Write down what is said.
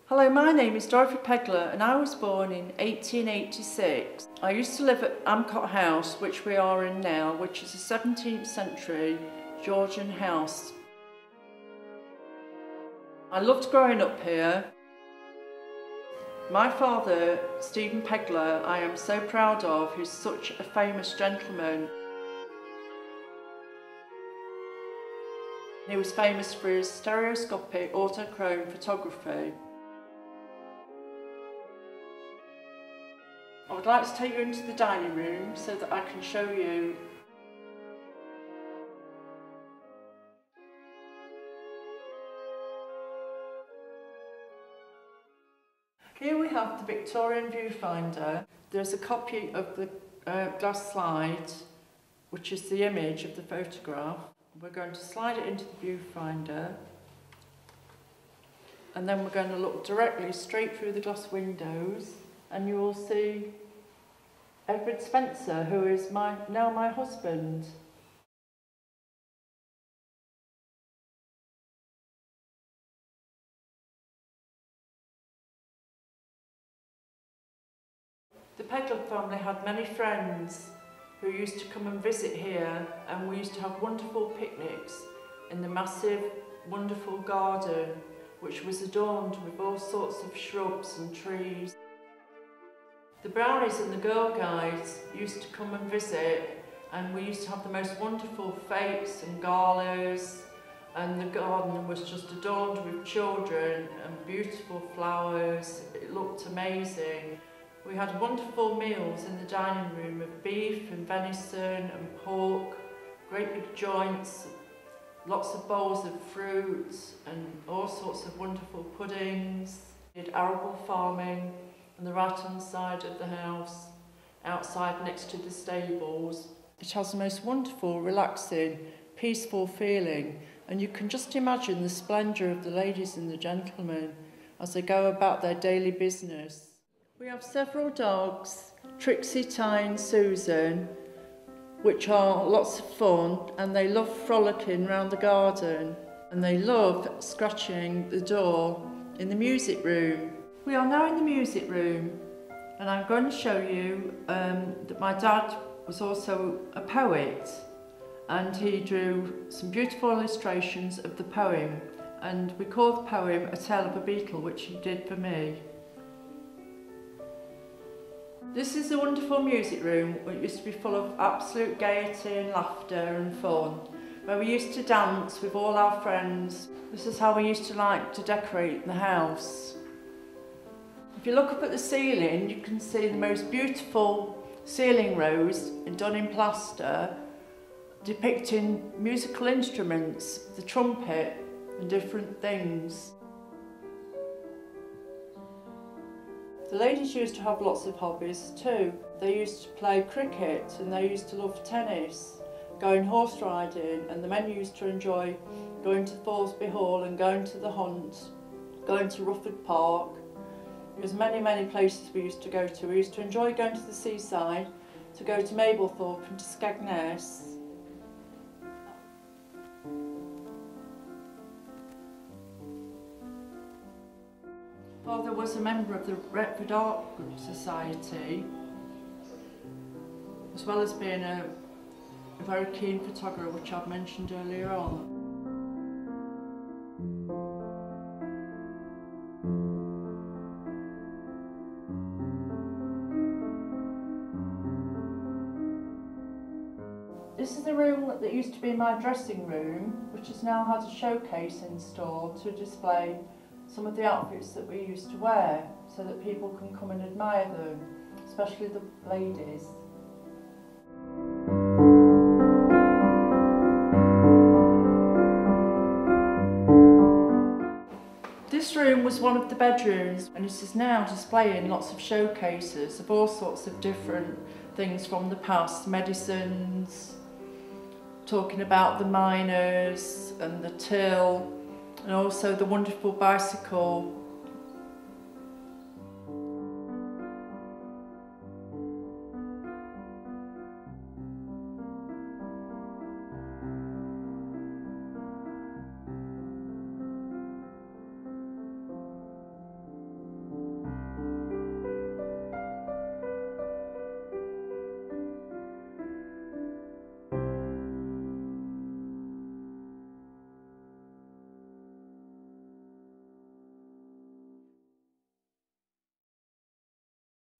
Hello, my name is Peggler and I was born in 1886. I used to live at Amcott House, which we are in now, which is a 17th century Georgian house. I loved growing up here. My father, Stephen Peggler, I am so proud of, who's such a famous gentleman. He was famous for his stereoscopic autochrome photography. I would like to take you into the dining room so that I can show you. Here we have the Victorian viewfinder. There's a copy of the glass slide, which is the image of the photograph. We're going to slide it into the viewfinder, and then we're going to look directly straight through the glass windows, and you will see Edward Spencer, who is now my husband. The Peggler family had many friends who used to come and visit here, and we used to have wonderful picnics in the massive, wonderful garden, which was adorned with all sorts of shrubs and trees. The Brownies and the Girl Guides used to come and visit, and we used to have the most wonderful fetes and galas, and the garden was just adorned with children and beautiful flowers. It looked amazing. We had wonderful meals in the dining room of beef and venison and pork, great big joints, lots of bowls of fruit and all sorts of wonderful puddings. We did arable farming on the right hand side of the house, outside next to the stables. It has the most wonderful, relaxing, peaceful feeling, and you can just imagine the splendour of the ladies and the gentlemen as they go about their daily business. We have several dogs, Trixie, Ty and Susan, which are lots of fun, and they love frolicking around the garden, and they love scratching the door in the music room. We are now in the music room, and I'm going to show you that my dad was also a poet, and he drew some beautiful illustrations of the poem, and we call the poem A Tale of a Beetle, which he did for me. This is a wonderful music room which used to be full of absolute gaiety and laughter and fun, where we used to dance with all our friends. This is how we used to like to decorate the house. If you look up at the ceiling, you can see the most beautiful ceiling rose done in plaster, depicting musical instruments, the trumpet and different things. The ladies used to have lots of hobbies too. They used to play cricket, and they used to love tennis, going horse riding, and the men used to enjoy going to Thoresby Hall and going to the hunt, going to Retford Park. There's many places we used to go to. We used to enjoy going to the seaside, to go to Mablethorpe and to Skegness. Father was a member of the Retford Art Society, as well as being a very keen photographer, which I've mentioned earlier on. This is the room that used to be my dressing room, which has now had a showcase installed to display some of the outfits that we used to wear, so that people can come and admire them, especially the ladies. This room was one of the bedrooms, and it is now displaying lots of showcases of all sorts of different things from the past, medicines, talking about the miners and the till, and also the wonderful bicycle